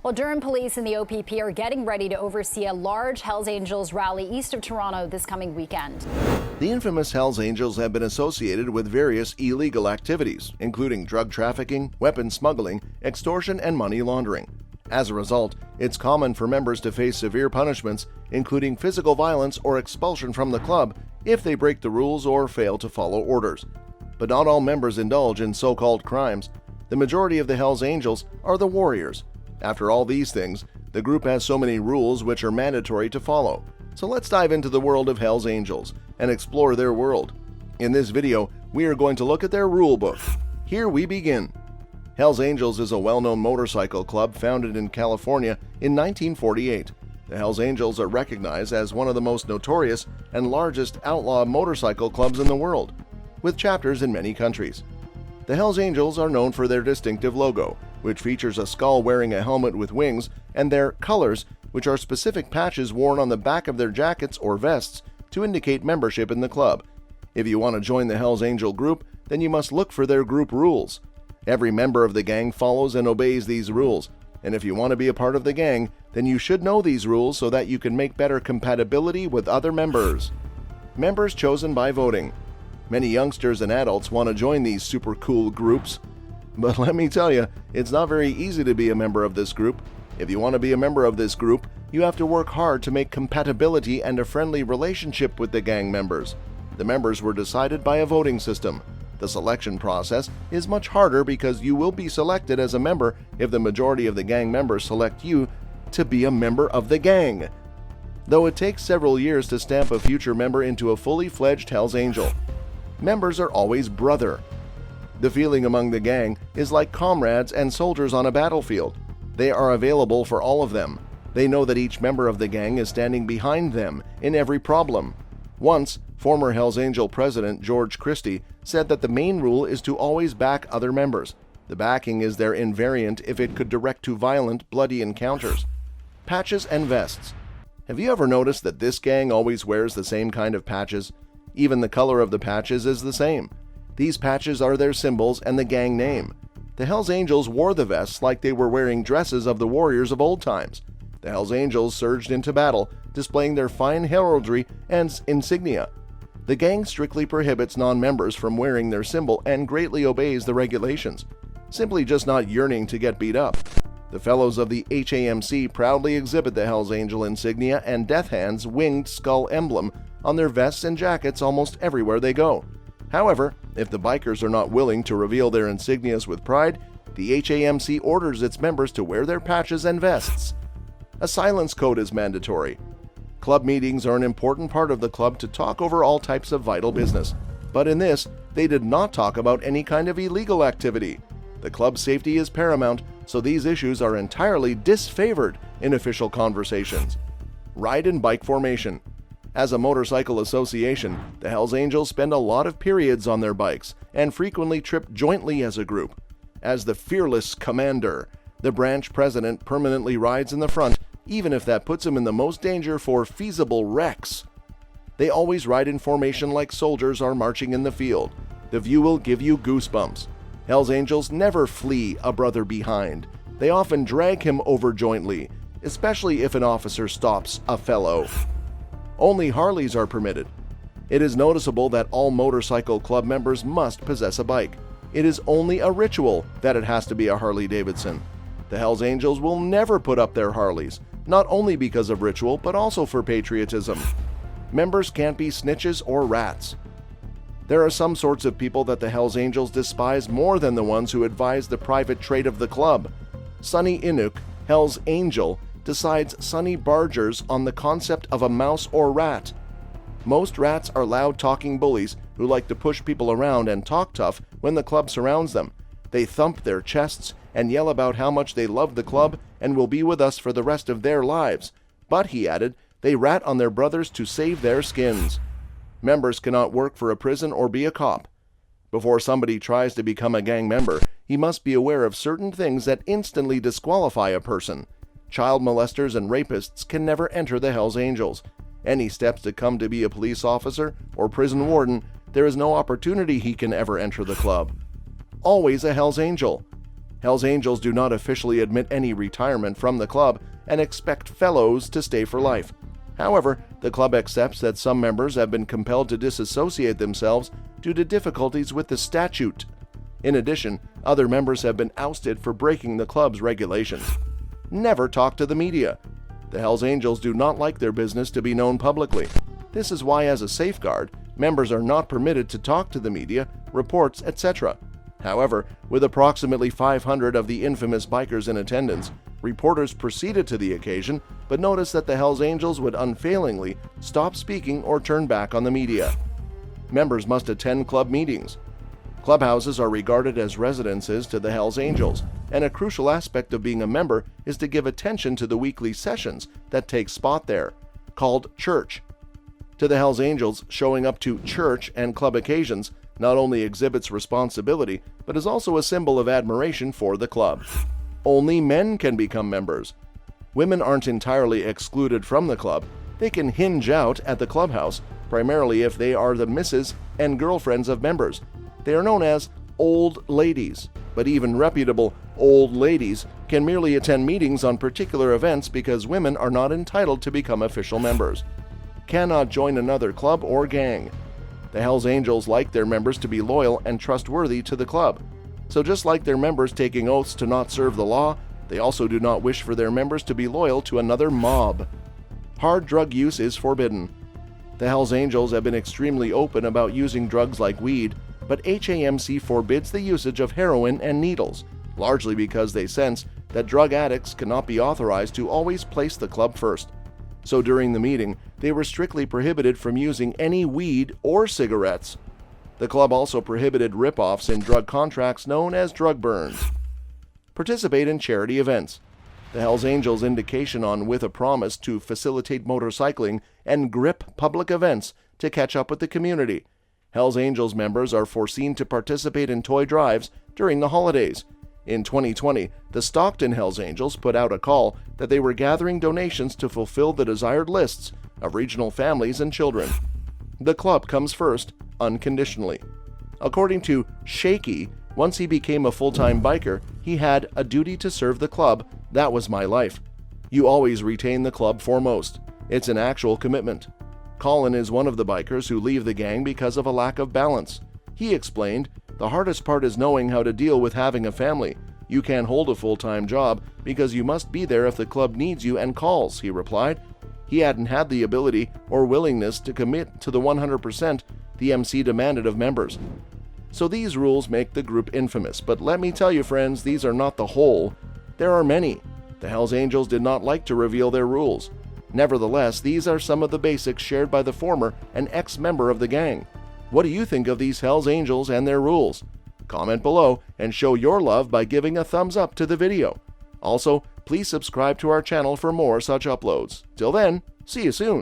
Well, Durham police and the OPP are getting ready to oversee a large Hells Angels rally east of Toronto this coming weekend. The infamous Hells Angels have been associated with various illegal activities, including drug trafficking, weapon smuggling, extortion, and money laundering. As a result, it's common for members to face severe punishments, including physical violence or expulsion from the club if they break the rules or fail to follow orders. But not all members indulge in so-called crimes. The majority of the Hells Angels are the warriors. After all these things, the group has so many rules which are mandatory to follow. So let's dive into the world of Hells Angels and explore their world. In this video, we are going to look at their rule book. Here we begin. Hells Angels is a well-known motorcycle club founded in California in 1948. The Hells Angels are recognized as one of the most notorious and largest outlaw motorcycle clubs in the world, with chapters in many countries. The Hells Angels are known for their distinctive logo, which features a skull wearing a helmet with wings, and their colors, which are specific patches worn on the back of their jackets or vests to indicate membership in the club. If you want to join the Hells Angel group, then you must look for their group rules. Every member of the gang follows and obeys these rules, and if you want to be a part of the gang, then you should know these rules so that you can make better compatibility with other members. Members chosen by voting. Many youngsters and adults want to join these super cool groups. But let me tell you, it's not very easy to be a member of this group. If you want to be a member of this group, you have to work hard to make compatibility and a friendly relationship with the gang members. The members were decided by a voting system. The selection process is much harder because you will be selected as a member if the majority of the gang members select you to be a member of the gang. Though it takes several years to stamp a future member into a fully fledged Hells Angel. Members are always brother. The feeling among the gang is like comrades and soldiers on a battlefield. They are available for all of them. They know that each member of the gang is standing behind them in every problem. Once, former Hells Angel president George Christie said that the main rule is to always back other members. The backing is their invariant if it could direct to violent, bloody encounters. Patches and vests. Have you ever noticed that this gang always wears the same kind of patches? Even the color of the patches is the same. These patches are their symbols and the gang name. The Hells Angels wore the vests like they were wearing dresses of the warriors of old times. The Hells Angels surged into battle, displaying their fine heraldry and insignia. The gang strictly prohibits non-members from wearing their symbol and greatly obeys the regulations, simply just not yearning to get beat up. The fellows of the HAMC proudly exhibit the Hells Angel insignia and Death Hand's winged skull emblem on their vests and jackets almost everywhere they go. However, if the bikers are not willing to reveal their insignias with pride, the HAMC orders its members to wear their patches and vests. A silence code is mandatory. Club meetings are an important part of the club to talk over all types of vital business. But in this, they did not talk about any kind of illegal activity. The club's safety is paramount, so these issues are entirely disfavored in official conversations. Ride and bike formation. As a motorcycle association, the Hells Angels spend a lot of periods on their bikes and frequently trip jointly as a group. As the fearless commander, the branch president permanently rides in the front, even if that puts him in the most danger for feasible wrecks. They always ride in formation like soldiers are marching in the field. The view will give you goosebumps. Hells Angels never flee a brother behind. They often drag him over jointly, especially if an officer stops a fellow. Only Harleys are permitted. It is noticeable that all motorcycle club members must possess a bike. It is only a ritual that it has to be a Harley Davidson. The Hells Angels will never put up their Harleys, not only because of ritual, but also for patriotism. Members can't be snitches or rats. There are some sorts of people that the Hells Angels despise more than the ones who advise the private trade of the club. Sonny Inuk, Hells Angel, decides Sonny bargers on the concept of a mouse or rat. Most rats are loud-talking bullies who like to push people around and talk tough when the club surrounds them. They thump their chests and yell about how much they love the club and will be with us for the rest of their lives. But, he added, they rat on their brothers to save their skins. Members cannot work for a prison or be a cop. Before somebody tries to become a gang member, he must be aware of certain things that instantly disqualify a person. Child molesters and rapists can never enter the Hells Angels. Any steps to come to be a police officer or prison warden, there is no opportunity he can ever enter the club. Always a Hells Angel. Hells Angels do not officially admit any retirement from the club and expect fellows to stay for life. However, the club accepts that some members have been compelled to disassociate themselves due to difficulties with the statute. In addition, other members have been ousted for breaking the club's regulations. Never talk to the media. The Hells Angels do not like their business to be known publicly. This is why, as a safeguard, members are not permitted to talk to the media, reports, etc. However, with approximately 500 of the infamous bikers in attendance, reporters proceeded to the occasion but noticed that the Hells Angels would unfailingly stop speaking or turn back on the media. Members must attend club meetings. Clubhouses are regarded as residences to the Hells Angels, and a crucial aspect of being a member is to give attention to the weekly sessions that take spot there, called church. To the Hells Angels, showing up to church and club occasions not only exhibits responsibility, but is also a symbol of admiration for the club. Only men can become members. Women aren't entirely excluded from the club. They can hinge out at the clubhouse, primarily if they are the misses and girlfriends of members. They are known as old ladies, but even reputable old ladies can merely attend meetings on particular events because women are not entitled to become official members. Cannot join another club or gang. The Hells Angels like their members to be loyal and trustworthy to the club. So just like their members taking oaths to not serve the law, they also do not wish for their members to be loyal to another mob. Hard drug use is forbidden. The Hells Angels have been extremely open about using drugs like weed, but HAMC forbids the usage of heroin and needles, largely because they sense that drug addicts cannot be authorized to always place the club first. So during the meeting, they were strictly prohibited from using any weed or cigarettes. The club also prohibited rip-offs in drug contracts known as drug burns. Participate in charity events. The Hells Angels' indication on with a promise to facilitate motorcycling and grip public events to catch up with the community. Hells Angels members are foreseen to participate in toy drives during the holidays. In 2020, the Stockton Hells Angels put out a call that they were gathering donations to fulfill the desired lists of regional families and children. The club comes first, unconditionally. According to Shaky, once he became a full-time biker, he had a duty to serve the club. That was my life. You always retain the club foremost. It's an actual commitment. Colin is one of the bikers who leave the gang because of a lack of balance. He explained, "The hardest part is knowing how to deal with having a family. You can't hold a full-time job because you must be there if the club needs you and calls," he replied. He hadn't had the ability or willingness to commit to the 100% the MC demanded of members. So these rules make the group infamous, but let me tell you friends, these are not the whole. There are many. The Hells Angels did not like to reveal their rules. Nevertheless, these are some of the basics shared by the former and ex-member of the gang. What do you think of these Hells Angels and their rules? Comment below and show your love by giving a thumbs up to the video. Also, please subscribe to our channel for more such uploads. Till then, see you soon.